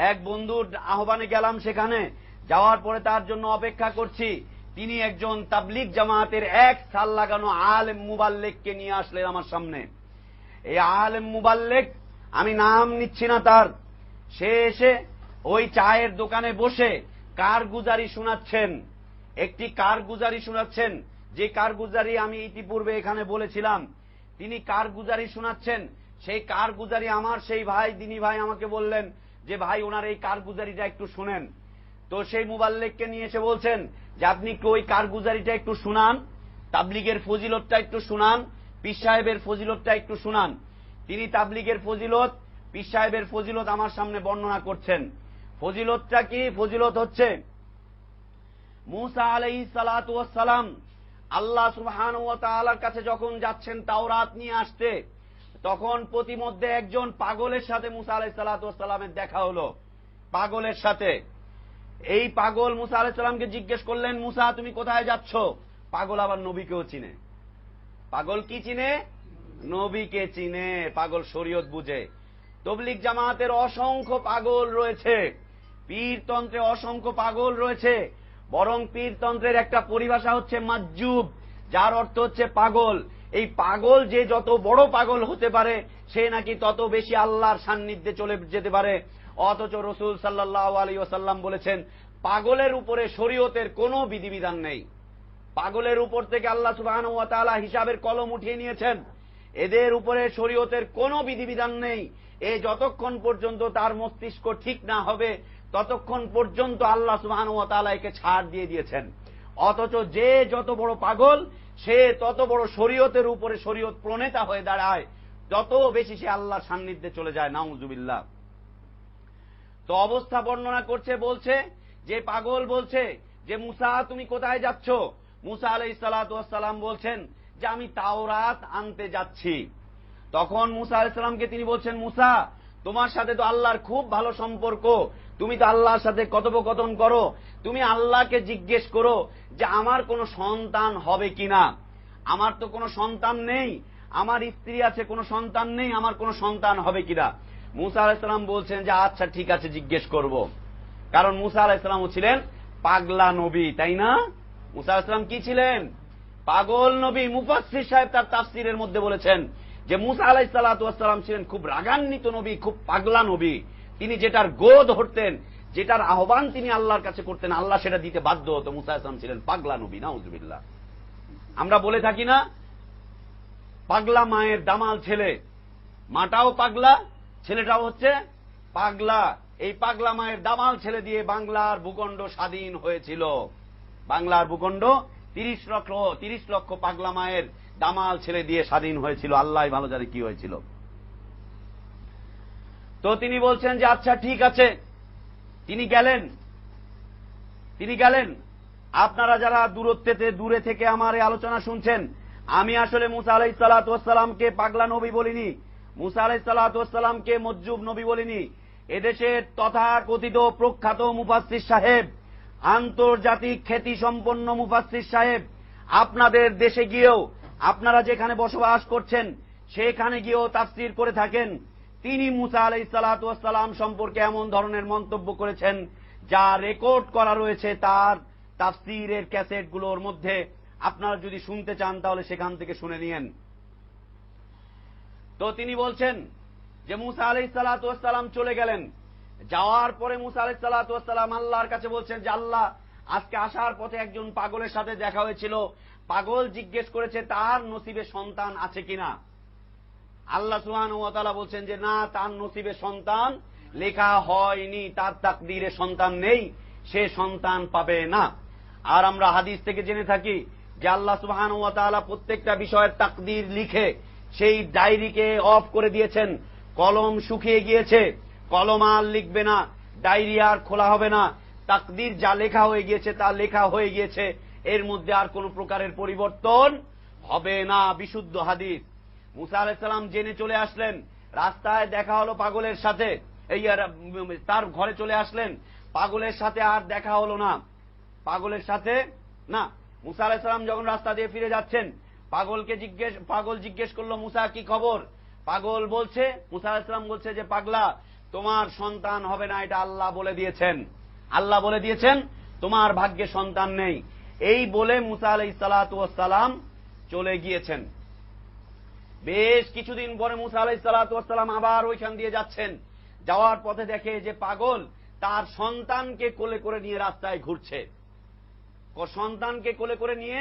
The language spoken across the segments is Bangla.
এক বন্ধুর আহ্বানে গেলাম, সেখানে যাওয়ার পরে তার জন্য অপেক্ষা করছি। তিনি একজন তাবলীগ জামাতের এক সাল লাগানো আলেম মুবাল্লিগকে নিয়ে আসলেন আমার সামনে। এই আলেম মুবাল্লিগ, আমি নাম নিচ্ছি না তার, সে এসে ওই চায়ের দোকানে বসে কারগুজারি শোনাচ্ছেন, একটি কারগুজারি শোনাচ্ছেন, যে কারগুজারি আমি ইতিপূর্বে এখানে বলেছিলাম। তিনি কারগুজারি শোনাচ্ছেন। সেই কারগুজারি আমার সেই ভাই, দিনী ভাই আমাকে বললেন যে ভাই ওনার এই কারগুজারিটা একটু শুনেন। তো সেই মুবাল্লিগকে নিয়ে এসে বলছেন যে আপনি কি ওই কারগুজারিটা একটু শুনান, তাবলীগের ফজিলতটা একটু শুনান, পীর সাহেবের ফজিলতটা একটু শুনান। তিনি তাবলীগের ফজিলত, পীর সাহেবের ফজিলত আমার সামনে বর্ণনা করছেন। ফজিলতটা কি? ফজিলত হচ্ছে মুসা আলাইহিস সালাতু ওয়াস সালাম আল্লাহ সুবহানাহু ওয়া তাআলার কাছে যখন যাচ্ছেন তাওরাত নিয়ে আসতে, তখন প্রতিমধ্যে একজন পাগলের সাথে মুসা আলাইহিস সালাতু ওয়াস সালামের দেখা হলো। পাগলের সাথে এই পাগল মুসা আলাইহিস সালামকে জিজ্ঞেস করলেন, মুসা তুমি কোথায় যাচ্ছ? পাগল আবার নবীকেও চিনে। পাগল কি চিনে? নবীকে চিনে। পাগল শরীয়ত বুঝে। তাবলীগ জামাতের অসংখ্য পাগল রয়েছে, পীরতন্ত্রে অসংখ্য পাগল রয়েছে। বরং পীরতন্ত্রের একটা পরিভাষা হচ্ছে মাজজুব, যার অর্থ হচ্ছে পাগল। এই পাগল যে যত বড় পাগল হতে পারে, সে নাকি তত বেশি আল্লাহর সান্নিধ্যে চলে যেতে পারে। অথচ রাসূল সাল্লাল্লাহু আলাইহি ওয়াসাল্লাম বলেছেন, পাগলের উপরে শরীয়তের কোনো বিধিবিধান নেই। পাগলের উপর থেকে আল্লাহ সুবহানাহু ওয়া তাআলা হিসাবের কলম উঠিয়ে নিয়েছেন। এদের উপরে শরীয়তের কোনো বিধিবিধান নেই। এ যতক্ষণ পর্যন্ত তার মস্তিষ্ক ঠিক না হবে, ততক্ষণ পর্যন্ত আল্লাহ সুবহানাহু ওয়া তাআলা একে ছাড় দিয়ে দিয়েছেন। অথচ যে যত বড় পাগল, সে তত বড় শরীয়তের উপরে শরীয়ত প্রণেতা হয়ে দাঁড়ায়, তত বেশি সে আল্লাহর সান্নিধ্যে চলে যায়। নাউজুবিল্লাহ। তো অবস্থা বর্ণনা করছে, বলছে যে পাগল বলছে যে মুসা তুমি কোথায় যাচ্ছ? মুসা আলাইহিস সালাতু ওয়াস সালাম বলছেন যে আমি তাওরাত আনতে যাচ্ছি। তখন মুসা আলাইহিস সালামকে তিনি বলছেন, মুসা তোমার সাথে তো আল্লাহর খুব ভালো সম্পর্ক, তুমি তো আল্লাহর সাথে কথোপকথন করো, তুমি আল্লাহকে জিজ্ঞেস করো যে আমার কোনো সন্তান হবে কিনা। আমার তো কোনো সন্তান নেই, আমার স্ত্রী আছে, কোনো সন্তান নেই, আমার কোনো সন্তান হবে কিনা। মুসা আলাইহিস সালাম বলছেন যে আচ্ছা ঠিক আছে, জিজ্ঞেস করব। কারণ মুসা আলাইহিস সালামও ছিলেন পাগলা নবী, তাই না? মুসা আলাইহিস সালাম কি ছিলেন? পাগল নবী। মুফাসসির সাহেব তার তাফসীরের মধ্যে বলেছেন যে মুসা আলাইহিস সালাতু ওয়াস সালাম ছিলেন খুব রাগান্বিত নবী, খুব পাগলা নবী। তিনি যেটার গো ধরতেন, যেটার আহ্বান তিনি আল্লাহর কাছে করতেন, আল্লাহ সেটা দিতে বাধ্য হতো। মুসা আলাইহিস সালাম ছিলেন পাগলা নবী। নাউজুবিল্লাহ। আমরা বলে থাকি না, পাগলা মায়ের দামাল ছেলে, মাটাও পাগলা, ছেলেটাও হচ্ছে পাগলা। এই পাগলা মায়ের দামাল ছেলে দিয়ে বাংলার ভূখণ্ড স্বাধীন হয়েছিল। বাংলার ভূখণ্ড 30 লক্ষ পাগলা মায়ের দামাল ছেলে দিয়ে স্বাধীন হয়েছিল। আল্লাহ ভালো জানে কি হয়েছিল। তো তিনি বলছেন যে আচ্ছা ঠিক আছে। তিনি গেলেন। আপনারা যারা দূরে থেকে আমার এই আলোচনা শুনছেন, আমি আসলে মুসা আলাইহিস সালাতু ওয়াস সালামকে পাগলা নবী বলিনি, মুসা আলাইহিস সালাতু ওয়াস সালামকে মজ্জুব নবী বলিনি। এদেশের তথাকথিত প্রখ্যাত মুফাসসির সাহেব, আন্তর্জাতিক খ্যাতি সম্পন্ন মুফাসসির সাহেব, আপনাদের দেশে গিয়েও, আপনারা যেখানে বসবাস করছেন সেখানে গিয়েও তাফসীর করে থাকেন। তিনি মুসা আলাইহিস সালাতু ওয়াস সালাম সম্পর্কে এমন ধরনের মন্তব্য করেছেন যা রেকর্ড করা রয়েছে তার তাফসীরের ক্যাসেটগুলোর মধ্যে। আপনারা যদি শুনতে চান তাহলে সেখান থেকে শুনে নিয়েন। তো তিনি বলছেন যে মুসা আলাইহিস সালাতু ওয়াস সালাম চলে গেলেন। যাওয়ার পরে মুসা আলাইহিস সালাতু ওয়াস সালাম আল্লাহর কাছে বলছেন যে আল্লাহ, আজকে আসার পথে একজন পাগলের সাথে দেখা হয়েছিল। পাগল জিজ্ঞেস করেছে তার নসিবে সন্তান আছে কিনা। আল্লাহ সুবহানাহু ওয়া তাআলা বলছেন যে না, তার নসিবে সন্তান লেখা হয়নি, তার তাকদীরে সন্তান নেই, সে সন্তান পাবে না। আর আমরা হাদিস থেকে জেনে থাকি যে আল্লাহ সুবহানাহু ওয়া তাআলা প্রত্যেকটা বিষয়ের তাকদীর লিখে সেই ডায়েরিকে অফ করে দিয়েছেন। কলম শুকিয়ে গিয়েছে, কলম আর লিখবে না, ডায়েরি আর খোলা হবে না। তাকদীর যা লেখা হয়ে গিয়েছে তা লেখা হয়ে গিয়েছে, এর মধ্যে আর কোন প্রকারের পরিবর্তন হবে না। বিশুদ্ধ হাদিস। মুসা আলাইহিস সালাম জেনে চলে আসলেন। রাস্তায় দেখা হলো পাগলের সাথে, তার ঘরে চলে আসলেন। পাগলের সাথে আর দেখা হলো না। পাগলের সাথে না। মুসা আলাইহিস সালাম যখন রাস্তা দিয়ে ফিরে যাচ্ছেন, পাগল জিজ্ঞেস করলো মুসা কি খবর। পাগল বলছে, মুসা আলাইহিস সালাম বলছে যে পাগলা তোমার সন্তান হবে না, এটা আল্লাহ বলে দিয়েছেন। আল্লাহ বলে দিয়েছেন তোমার ভাগ্যে সন্তান নেই। এই বলে মুসা আলাইহিস সালাতু ওয়াস সালাম চলে গিয়েছেন। বেশ কিছুদিন পরে মুসা আলাইহিস সালাতু ওয়াস সালাম আবার ওইখান দিয়ে যাচ্ছেন। যাওয়ার পথে দেখে যে পাগল তার সন্তানকে কোলে করে নিয়ে রাস্তায় ঘুরছে। সন্তানকে কোলে করে নিয়ে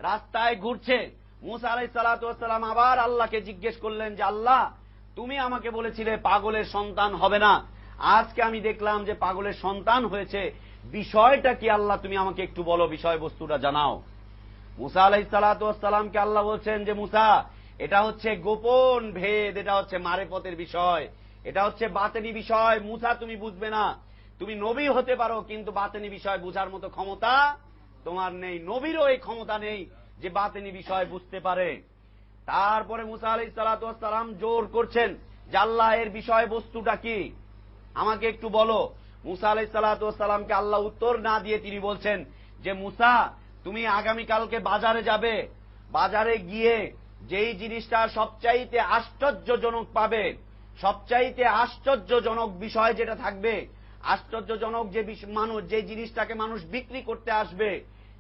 রাস্তায় ঘুরছে। মুসা আলাইহিস সালাতু ওয়াস সালাম আবার আল্লাহকে জিজ্ঞেস করলেন যে আল্লাহ, তুমি আমাকে বলেছিলে পাগলের সন্তান হবে না, আজকে আমি দেখলাম যে পাগলের সন্তান হয়েছে, বিষয়টা কি আল্লাহ, তুমি আমাকে একটু বলো, বিষয়বস্তুটা জানাও। মুসা আলাইহিস সালাতু ওয়াস সালামকে আল্লাহ বলছেন যে মুসা, এটা হচ্ছে গোপন ভেদ, এটা হচ্ছে মারেফতের বিষয়, এটা হচ্ছে বাতেনি বিষয়। মুসা তুমি বুঝবে না, তুমি নবী হতে পারো, কিন্তু বাতেনি বিষয় বুঝার মতো ক্ষমতা তোমার নেই। নবীরও এই ক্ষমতা নেই যে বাতেনি বিষয় বুঝতে পারে। তারপরে মুসা আলাইহিস সালাতু ওয়াস সালাম জোর করছেন যে আল্লাহ, এর বিষয়বস্তুটা কি, আমাকে একটু বলো। মুসা আলাইহিস সালাতু ওয়াস সালামকে আল্লাহ উত্তর না দিয়ে তিনি বলছেন যে মুসা, তুমি আগামীকালকে বাজারে যাবে, বাজারে গিয়ে যেই জিনিসটা সবচাইতে আশ্চর্যজনক পাবে, সবচাইতে আশ্চর্যজনক বিষয় যেটা থাকবে, আশ্চর্যজনক যে মানুষ, যে জিনিসটাকে মানুষ বিক্রি করতে আসবে,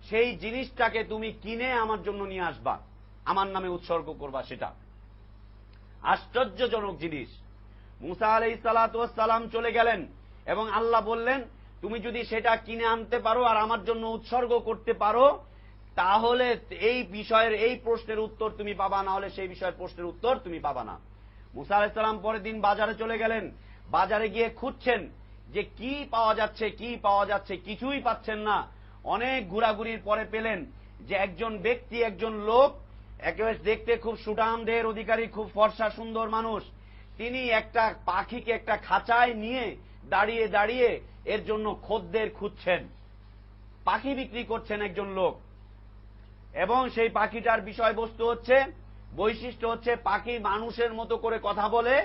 সেই জিনিসটাকে তুমি কিনে আমার জন্য নিয়ে আসবা, আমার নামে উৎসর্গ করবা, সেটা আশ্চর্যজনক জিনিস। মুসা আলাইহিস সালাতু ওয়াস সালাম চলে গেলেন এবং আল্লাহ বললেন, তুমি যদি সেটা কিনে আনতে পারো আর আমার জন্য উৎসর্গ করতে পারো, তাহলে এই বিষয়ের এই প্রশ্নের উত্তর তুমি পাবা, না হলে সেই বিষয়ের প্রশ্নের উত্তর তুমি পাবা না। মুসা আলাইহিস সালাম পরের দিন বাজারে চলে গেলেন। বাজারে গিয়ে খুঁজছেন যে কি পাওয়া যাচ্ছে, কি পাওয়া যাচ্ছে, কিছুই পাচ্ছেন না। অনেক ঘোরাঘুরির পরে পেলেন যে একজন ব্যক্তি, একজন লোক, একেবারে দেখতে খুব সুঠাম দেহের অধিকারী, খুব ফর্সা সুন্দর মানুষ, তিনি একটা পাখিকে একটা খাঁচায় নিয়ে দাঁড়িয়ে দাঁড়িয়ে এর জন্য খদ্দের খুঁজছেন। পাখি বিক্রি করছেন একজন লোক, এবং সেই পাখিটার বিষয়বস্তু হচ্ছে, বৈশিষ্ট্য হচ্ছে, পাখি মানুষের মতো করে কথা বলে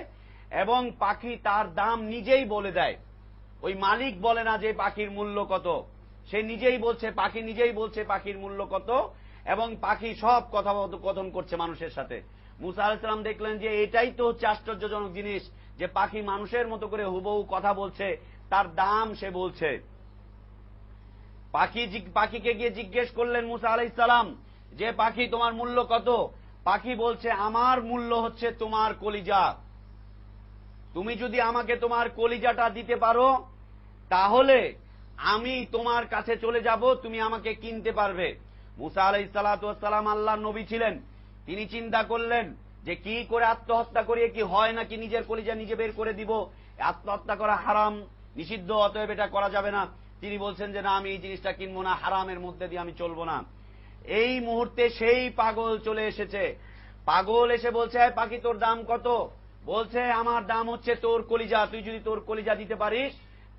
এবং পাখি তার দাম নিজেই বলে দেয়। ওই মালিক বলে না যে পাখির মূল্য কত, সে নিজেই বলছে, পাখি নিজেই বলছে পাখির মূল্য কত, এবং পাখি সব কথোপকথন করছে মানুষের সাথে। মুসা আলাইহিস সালাম দেখলেন যে এটাই তো হচ্ছে আশ্চর্যজনক জিনিস, যে পাখি মানুষের মতো করে হুবহু কথা বলছে, তার দাম সে বলছে। পাখিকে গিয়ে জিজ্ঞেস করলেন মুসা আলাইহিস সালাম যে পাখি, তোমার মূল্য কত? পাখি বলছে, আমার মূল্য হচ্ছে তোমার কলিজা। তুমি যদি আমাকে তোমার কলিজাটা দিতে পারো, তাহলে আমি তোমার কাছে চলে যাব, তুমি আমাকে কিনতে পারবে। মুসা আলাইহিস সালাতু ওয়াস সালাম আল্লাহর নবী ছিলেন, তিনি চিন্তা করলেন যে কি করে আত্মহত্যা করিয়ে কি হয় নাকি নিজের কলিজা নিজে বের করে দিব, আত্মহত্যা করা হারাম, নিষিদ্ধ, অতএব এটা করা যাবে না। তিনি বলছেন যে না, আমি এই জিনিসটা কিনবো না, হারামের মধ্যে দিয়ে আমি চলবো না। এই মুহূর্তে সেই পাগল চলে এসেছে। পাগল এসে বলছে, পাখি তোর দাম কত? বলছে, আমার দাম হচ্ছে তোর কলিজা, তুই যদি তোর কলিজা দিতে পারিস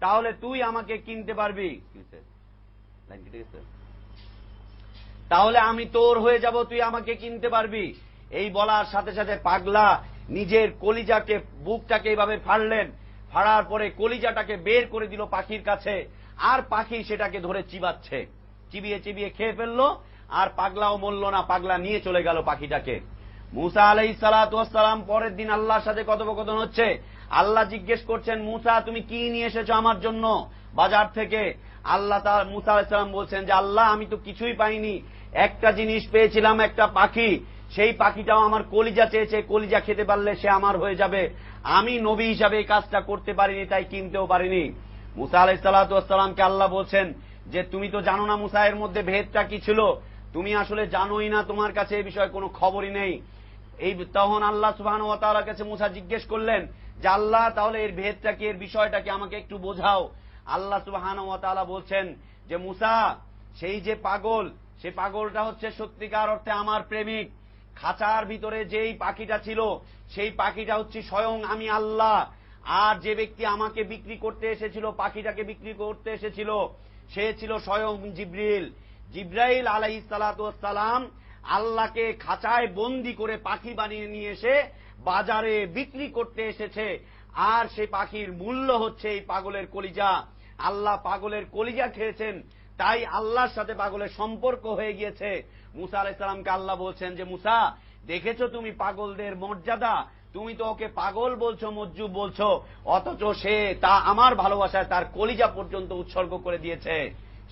তাহলে তুই আমাকে কিনতে পারবি, তাহলে আমি তোর হয়ে যাব, তুই আমাকে কিনতে পারবি। এই বলার সাথে সাথে পাগলা নিজের কলিজাকে, বুকটাকে এইভাবে ফাড়লেন, ফাড়ার পরে কলিজাটাকে বের করে দিল পাখির কাছে, আর পাখি সেটাকে ধরে চিবাচ্ছে, চিবিয়ে চিবিয়ে খেয়ে ফেললো, আর পাগলাও মরল না, পাগলা নিয়ে চলে গেল পাখিটাকে। মুসা আলাইহিস সালাতু ওয়াস সালাম পরের দিন আল্লাহর সাথে কথোপকথন হচ্ছে। আল্লাহ জিজ্ঞেস করছেন, মুসা তুমি কি নিয়ে এসেছো আমার জন্য বাজার থেকে? আল্লাহ মুসা আলাইহিস সালাম বলছেন যে আল্লাহ, আমি তো কিছুই পাইনি, একটা জিনিস পেয়েছিলাম, একটা পাখি, সেই পাখিটাও আমার কলিজা চেয়েছে, কলিজা খেতে পারলে সে আমার হয়ে যাবে, আমি নবী হিসাবে এই কাজটা করতে পারিনি, তাই কিনতেও পারিনি। মুসা আলাইহিস সালাতু ওয়াস সালামকে আল্লাহ বলছেন যে তুমি তো জানো না মুসা এর মধ্যে ভেদটা কি ছিল, তুমি আসলে জানোই না, তোমার কাছে এই বিষয়ে কোনো খবরই নেই। এই তখন আল্লাহ সুবহানাহু ওয়া তাআলার কাছে মুসা জিজ্ঞেস করলেন যে আল্লাহ, তাহলে এর ভেদটা কি, এর বিষয়টা কি, আমাকে একটু বোঝাও। আল্লাহ সুবহানাহু ওয়া তাআলা বলছেন যে মুসা, সেই যে পাগল, সে পাগলটা হচ্ছে সত্যিকার অর্থে আমার প্রেমিক। খাঁচার ভিতরে যেই পাখিটা ছিল, সেই পাখিটা হচ্ছে স্বয়ং আমি আল্লাহ। আর যে ব্যক্তি আমাকে বিক্রি করতে এসেছিল, পাখিটাকে বিক্রি করতে এসেছিল, সে ছিল স্বয়ং জিবরিল। জিবরাইল আলাইহিস সালাতু ওয়াস সালাম আল্লাহকে খাঁচায় বন্দি করে পাখি বানিয়ে নিয়ে এসে বাজারে বিক্রি করতে এসেছে, আর সেই পাখির মূল্য হচ্ছে এই পাগলের কলিজা। আল্লাহ পাগলের কলিজা খেয়েছেন, তাই আল্লাহর সাথে পাগলের সম্পর্ক হয়ে গিয়েছে। মুসা আলাইহিস সালামকে আল্লাহ বলছেন যে মুসা, দেখেছো তুমি পাগলদের মর্যাদা, তুমি তো ওকে পাগল বলছো, মজ্জুব বলছো, অথচ সে তা আমার ভালোবাসায় তার কলিজা পর্যন্ত উৎসর্গ করে দিয়েছে।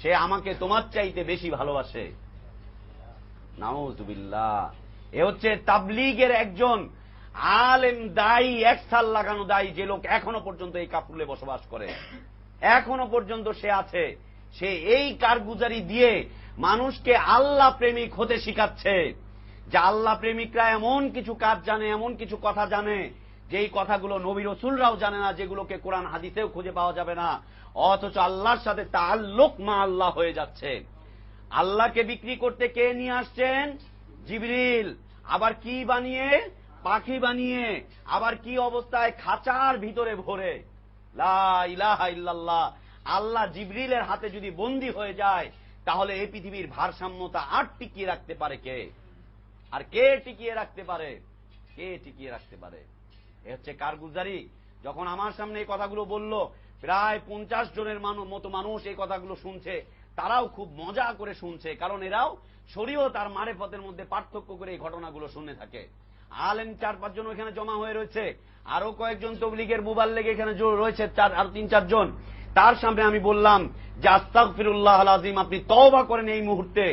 সে আমাকে তোমার চাইতে বেশি ভালোবাসে। নাউযুবিল্লাহ। এ হচ্ছে তাবলীগের একজন আলেম দায়ী, এক সাল লাগানো দায়ী, যে লোক এখনো পর্যন্ত এই কাফরুলে বসবাস করে, এখনো পর্যন্ত সে আছে। সে এই কারগুজারি দিয়ে মানুষকে আল্লাহ প্রেমিক হতে শিখাচ্ছে, যে আল্লাহ প্রেমিকরা এমন কিছু কাজ জানে, এমন কিছু কথা জানে, যেই কথাগুলো নবী রাসূলরাও জানে না, যেগুলোকে কোরআন হাদিসেও খুঁজে পাওয়া যাবে না, অথচ আল্লাহর সাথে তাআল্লুক মা আল্লাহ হয়ে যাচ্ছে। আল্লাহকে বিক্রি করতে কে নিয়ে আসছেন? জিবরিল। আবার কি বানিয়ে? পাখি বানিয়ে। আবার কি অবস্থায়? খাঁচার ভিতরে ভরে। লা ইলাহা ইল্লাল্লাহ। আল্লাহ জিবরিলের হাতে যদি বন্দী হয়ে যায়, তাহলে এই পৃথিবীর ভারসাম্যতা আর টিকিয়ে রাখতে পারে কে? আর কে টিকিয়ে রাখতে পারে? কে টিকিয়ে রাখতে পারে? এ হচ্ছে কারগুজারি। যখন আমার সামনে এই কথাগুলো বলল, প্রায় 50 জনের মতো মানুষ এই কথাগুলো শুনছে। তারাও খুব মজা করে শুনছে, কারণ এরাও শরীয়ত আর মারেফতের মধ্যে পার্থক্য করে এই ঘটনাগুলো শুনে থাকে। আলেম 4-5 জন এখানে জমা হয়ে রয়েছে, আরো কয়েকজন তাবলীগের মুবাল্লিগ এখানে রয়েছে, আর 3-4 জন। তার সামনে আমি বললাম যে আস্তাগফিরুল্লাহ আল আযীম, আপনি তওবা করেন এই মুহূর্তে।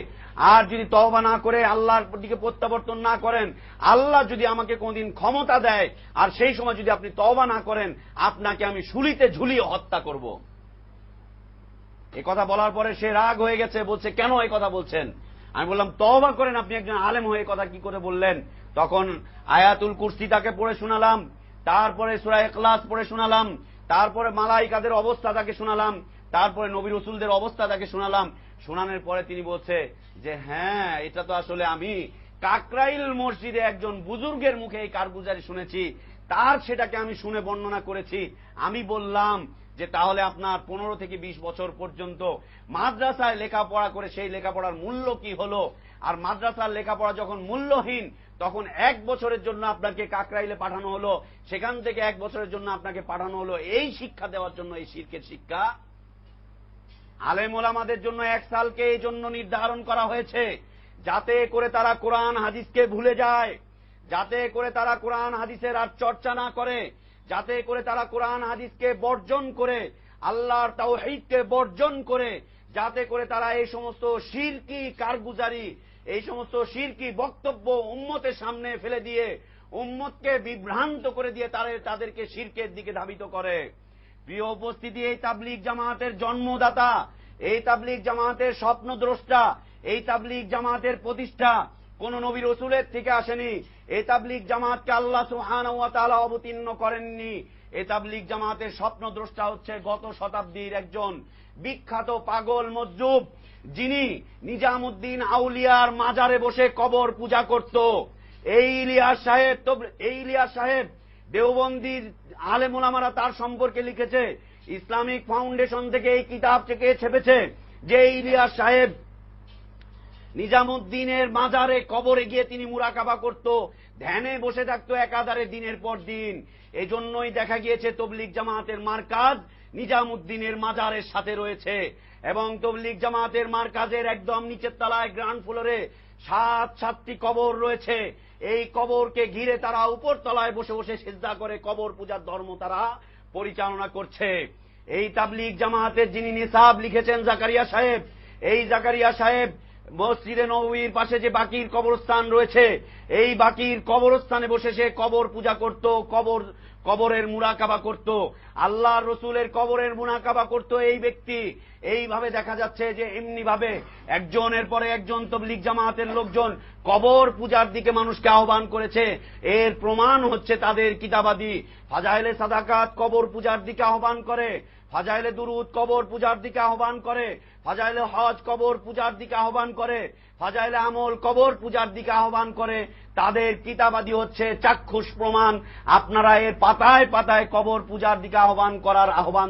আর যদি তওবা না করে আল্লাহর দিকে প্রত্যাবর্তন না করেন, আল্লাহ যদি আমাকে কোনদিন ক্ষমতা দেয় আর সেই সময় যদি আপনি তওবা না করেন, আপনাকে আমি শুলিতে ঝুলিয়ে হত্যা করব। এই কথা বলার পরে সে রাগ হয়ে গেছে, বলছে কেন এই কথা বলছেন? আমি বললাম তওবা করেন, আপনি একজন আলেম হয়ে কথা কি করে বললেন? তখন আয়াতুল কুরসি তাকে পড়ে শোনালাম, তারপরে সূরা ইখলাস পড়ে শোনালাম, তারপরে মালাইকাদের অবস্থা তাকে শোনালাম, তারপরে নবী রাসূলদের অবস্থা তাকে শোনালাম। শোনানোর পরে তিনি বলছে যে হ্যাঁ, এটা তো আসলে আমি কাকরাইল মসজিদে একজন বুজুর্গের মুখে এই কারগুজারি শুনেছি, তার সেটাকে আমি শুনে বর্ণনা করেছি। আমি বললাম যে তাহলে আপনার 15 থেকে 20 বছর পর্যন্ত মাদ্রাসায় লেখাপড়া করে সেই লেখাপড়ার মূল্য কি হলো? আর মাদ্রাসার লেখাপড়া যখন মূল্যহীন, তখন 1 বছরের জন্য আপনাকে কাকরাইলে পাঠানো হলো, সেখান থেকে 1 বছরের জন্য আপনাকে পাঠানো হলো এই শিক্ষা দেওয়ার জন্য, এই শিরকের শিক্ষা। আলেম ওলামাদের জন্য 1 সালকে এই জন্য নির্ধারণ করা হয়েছে, যাতে করে তারা কোরআন হাদিসকে ভুলে যায়, যাতে করে তারা কোরআন হাদিসের আর চর্চা না করে, যাতে করে তারা কোরআন হাদিসকে বর্জন করে, আল্লাহর তাওহীদকে বর্জন করে, যাতে করে তারা এই সমস্ত শিরকি কারগুজারি, এই সমস্ত শিরকি বক্তব্য উম্মতের সামনে ফেলে দিয়ে উম্মতকে বিভ্রান্ত করে দিয়ে তাদেরকে শিরকের দিকে ধাবিত করে। প্রিয় উপস্থিতি, এই তাবলীগ জামাতের জন্মদাতা, এই তাবলীগ জামাতের স্বপ্নদ্রষ্টা, এই তাবলীগ জামাতের প্রতিষ্ঠা কোন নবী রাসূলের থেকে আসেনি। এই তাবলীগ জামাতকে আল্লাহ সুবহানাহু ওয়া তাআলা অবতীর্ণ করেননি। এই তাবলীগ জামাতের স্বপ্নদ্রষ্টা হচ্ছে গত শতাব্দীর একজন বিখ্যাত পাগল মজ্জুব, যিনি নিজামুদ্দিন আউলিয়ার মাজারে বসে কবর পূজা করত। এই ইলিয়াস সাহেব দেওবন্দির আলেম ওলামারা তার সম্পর্কে লিখেছে, ইসলামিক ফাউন্ডেশন থেকে এই কিতাব থেকে ছেপেছে যে ইলিয়াস সাহেব নিজামুদ্দিনের মাজারে কবরে গিয়ে তিনি মুরাকাবা করত, ধ্যানে বসে থাকতো একাধারে দিনের পর দিন। এজন্যই দেখা গিয়েছে তবলীগ জামাতের মারকাজ নিজামুদ্দিনের মাজারের সাথে রয়েছে, এবং তবলীগ জামাতের মারকাজের একদম নিচের তলায় গ্রাউন্ড ফ্লোরে 7টি কবর রয়েছে। এই কবরকে ঘিরে তারা উপর তলায় বসে বসে সিজদা করে কবর পূজার ধর্ম তারা পরিচালনা করছে। এই তাবলীগ জামাতের যিনি নিসাব লিখেছেন জাকারিয়া সাহেব, এই জাকারিয়া সাহেব মসজিদে নববীর পাশে যে বাকির কবরস্থান রয়েছে, এই বাকির কবরস্থানে বসে সে কবর পূজা করত, কবরের মুরাকাবা করত, আল্লাহর রাসূলের কবরের মুরাকাবা করত এই ব্যক্তি। এইভাবে দেখা যাচ্ছে যে এমনি ভাবে একজনের পরে একজন তবলীগ জামাতের লোকজন কবর পূজার দিকে মানুষকে আহ্বান করেছে। এর প্রমাণ হচ্ছে তাদের কিতাবাদি ফাজাইলে সাদাকাত কবর পূজার দিকে আহ্বান করে, ফাজাইলে দুরুদ কবর পূজার দিকে আহ্বান করে, ফাজাইলে হজ কবর পূজার দিকে আহ্বান করে, ফাজাইলে আমল কবর পূজার দিকে আহ্বান করে। তাদের কিতাবাদি হচ্ছে চাক্ষুষ প্রমাণ। আপনারা এর পাতায় পাতায় কবর পূজার দিকে আহ্বান করার আহ্বান